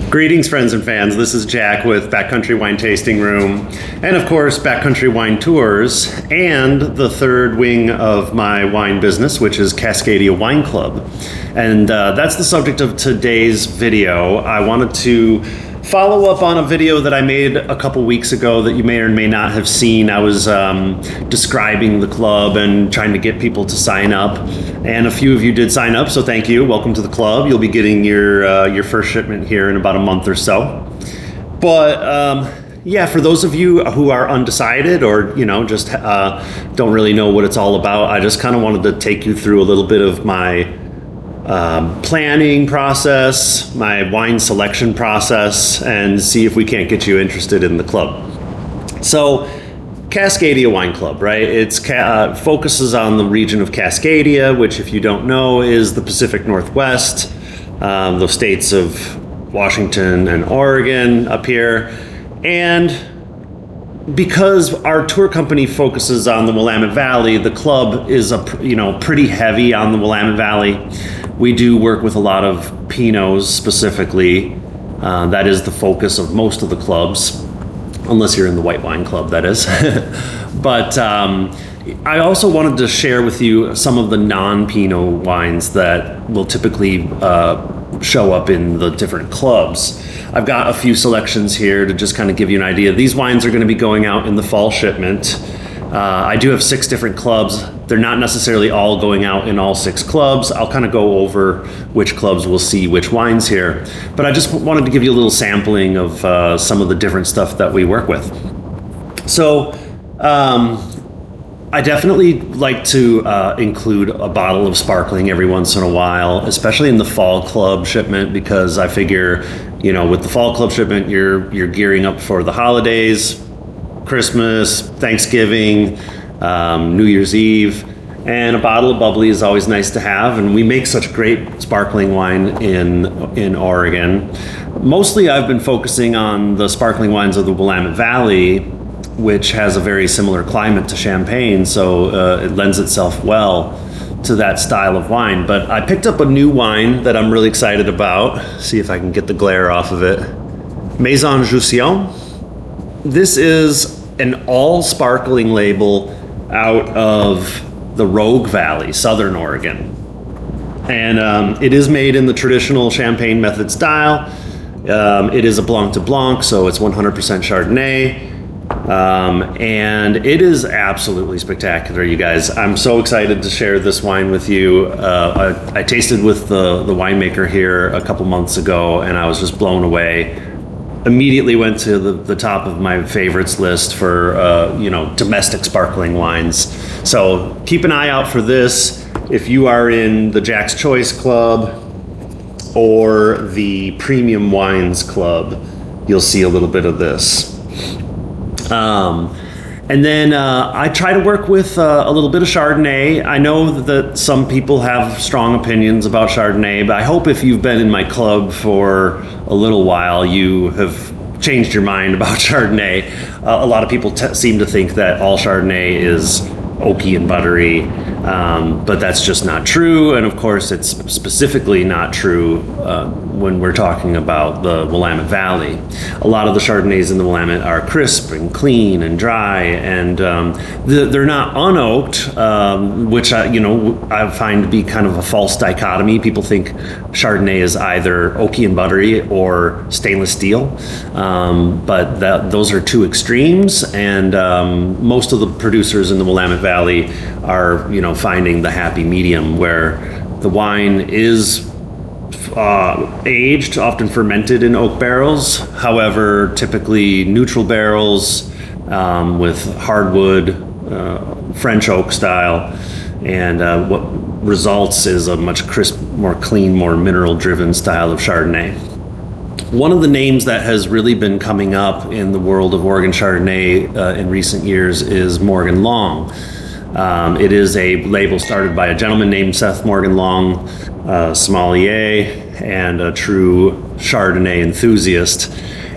Greetings, friends and fans. This is Jack with Backcountry Wine Tasting Room, and of course, Backcountry Wine Tours, and the third wing of my wine business, which is Cascadia Wine Club. And that's the subject of today's video. I wanted to follow up on a video that I made a couple weeks ago that you may or may not have seen. I was describing the club and trying to get people to sign up, and a few of you did sign up, so thank you. Welcome to the club. You'll be getting your first shipment here in about a month or so. But yeah, for those of you who are undecided or just don't really know what it's all about, I just kind of wanted to take you through a little bit of my planning process, my wine selection process, and see if we can't get you interested in the club. So, Cascadia Wine Club, right? It's focuses on the region of Cascadia, which, if you don't know, is the Pacific Northwest, the states of Washington and Oregon up here. And because our tour company focuses on the Willamette Valley, the club is pretty heavy on the Willamette Valley. We do work with a lot of Pinots specifically. That is the focus of most of the clubs, unless you're in the white wine club, that is. But I also wanted to share with you some of the non-Pinot wines that will typically show up in the different clubs. I've got a few selections here to just kind of give you an idea. These wines are going to be going out in the fall shipment. I do have 6 different clubs. They're not necessarily all going out in all 6 clubs. I'll kind of go over which clubs will see which wines here. But I just wanted to give you a little sampling of some of the different stuff that we work with. So I definitely like to include a bottle of sparkling every once in a while, especially in the fall club shipment, because I figure, with the fall club shipment, you're gearing up for the holidays, Christmas, Thanksgiving, New Year's Eve, and a bottle of bubbly is always nice to have. And we make such great sparkling wine in Oregon. Mostly I've been focusing on the sparkling wines of the Willamette Valley, which has a very similar climate to Champagne, so it lends itself well to that style of wine. But I picked up a new wine that I'm really excited about. See if I can get the glare off of it. Maison Joussillon. This is an all sparkling label out of the Rogue Valley, Southern Oregon. And it is made in the traditional Champagne method style. It is a Blanc de Blanc, so it's 100% Chardonnay. And it is absolutely spectacular, you guys. I'm so excited to share this wine with you. I tasted with the winemaker here a couple months ago, and I was just blown away. Immediately went to the top of my favorites list for domestic sparkling wines. So keep an eye out for this. If you are in the Jack's Choice Club or the Premium Wines Club, you'll see a little bit of this. And then I try to work with a little bit of Chardonnay. I know that some people have strong opinions about Chardonnay, but I hope if you've been in my club for a little while, you have changed your mind about Chardonnay. A lot of people seem to think that all Chardonnay is oaky and buttery, but that's just not true. And of course, it's specifically not true when we're talking about the Willamette Valley. A lot of the Chardonnays in the Willamette are crisp and clean and dry, and they're not unoaked, which I find to be kind of a false dichotomy. People think Chardonnay is either oaky and buttery or stainless steel, but those are two extremes, and most of the producers in the Willamette Valley are finding the happy medium where the wine is aged, often fermented in oak barrels. However, typically neutral barrels with hardwood, French oak style, and what results is a much crisp, more clean, more mineral-driven style of Chardonnay. One of the names that has really been coming up in the world of Oregon Chardonnay in recent years is Morgan Long. It is a label started by a gentleman named Seth Morgan Long, sommelier and a true Chardonnay enthusiast.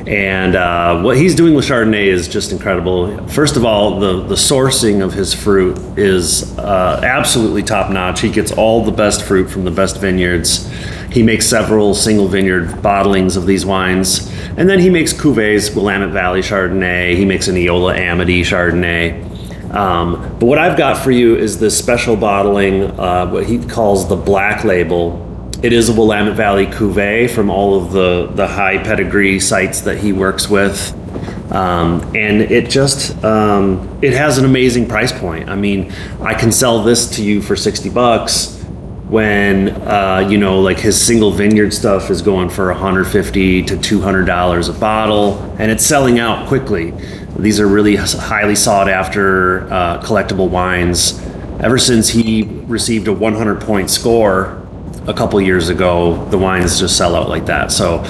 And what he's doing with Chardonnay is just incredible. First of all, the sourcing of his fruit is absolutely top notch. He gets all the best fruit from the best vineyards. He makes several single vineyard bottlings of these wines. And then he makes cuvées, Willamette Valley Chardonnay. He makes an Eola Amity Chardonnay. But what I've got for you is this special bottling, what he calls the Black Label. It is a Willamette Valley cuvée from all of the high pedigree sites that he works with. And it just, it has an amazing price point. I mean, I can sell this to you for $60 when, like his single vineyard stuff is going for $150 to $200 a bottle, and it's selling out quickly. These are really highly sought after collectible wines. Ever since he received a 100-point score a couple years ago, the wines just sell out like that. So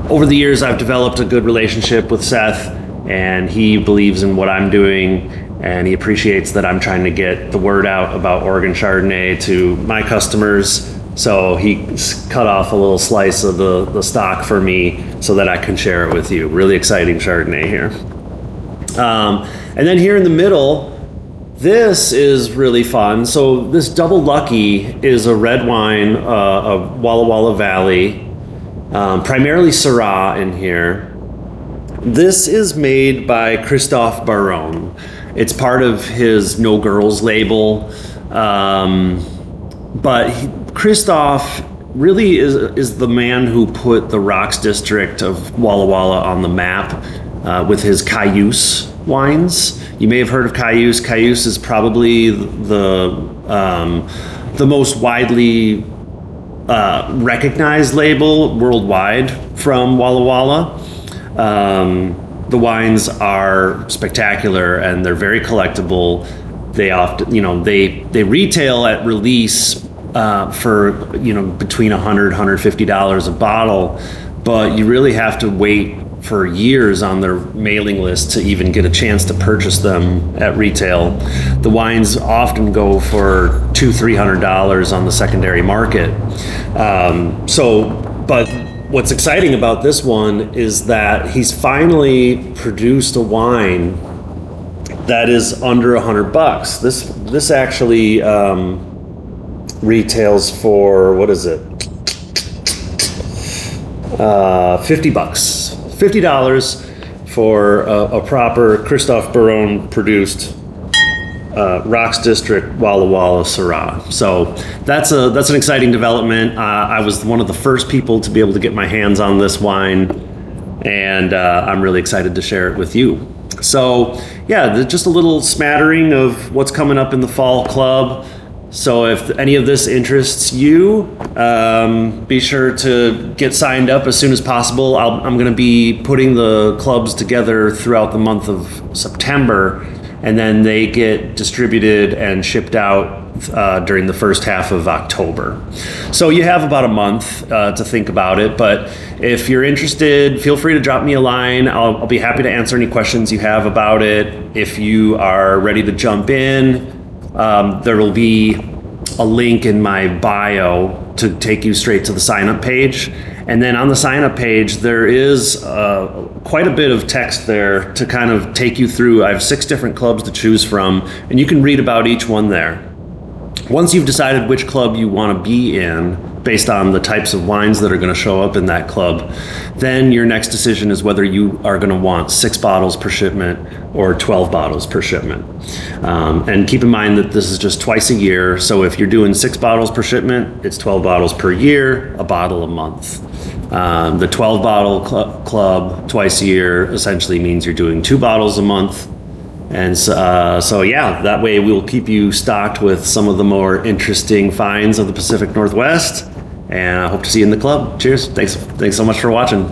over the years, I've developed a good relationship with Seth, and he believes in what I'm doing, and he appreciates that I'm trying to get the word out about Oregon Chardonnay to my customers. So he cut off a little slice of the stock for me so that I can share it with you. Really exciting Chardonnay here. And then here in the middle, this is really fun. So this Double Lucky is a red wine of Walla Walla Valley, primarily Syrah in here. This is made by Christophe Baron. It's part of his No Girls label, but Christophe really is the man who put the Rocks district of Walla Walla on the map with his Cayuse wines. You may have heard of Cayuse. Cayuse is probably the most widely recognized label worldwide from Walla Walla. The wines are spectacular and they're very collectible. They often, they retail at release for between $100, $150 a bottle, but you really have to wait for years on their mailing list to even get a chance to purchase them at retail. The wines often go for $200-$300 on the secondary market. But what's exciting about this one is that he's finally produced a wine that is under $100. This actually retails for, what is it? $50. $50 for a proper Christophe Baron produced Rocks District Walla Walla Syrah. So that's an exciting development. I was one of the first people to be able to get my hands on this wine, and I'm really excited to share it with you. So yeah, just a little smattering of what's coming up in the Fall Club. So if any of this interests you, be sure to get signed up as soon as possible. I'm going to be putting the clubs together throughout the month of September, and then they get distributed and shipped out during the first half of October. So you have about a month to think about it, but if you're interested, feel free to drop me a line. I'll be happy to answer any questions you have about it. If you are ready to jump in, there will be a link in my bio to take you straight to the sign-up page. And then on the sign-up page, there is quite a bit of text there to kind of take you through. I have 6 different clubs to choose from, and you can read about each one there. Once you've decided which club you want to be in, based on the types of wines that are going to show up in that club, then your next decision is whether you are going to want 6 bottles per shipment or 12 bottles per shipment. And keep in mind that this is just twice a year. So if you're doing 6 bottles per shipment, it's 12 bottles per year, a bottle a month. The 12 bottle club twice a year essentially means you're doing 2 bottles a month. And so yeah, that way we'll keep you stocked with some of the more interesting finds of the Pacific Northwest. And I hope to see you in the club. Cheers. Thanks so much for watching.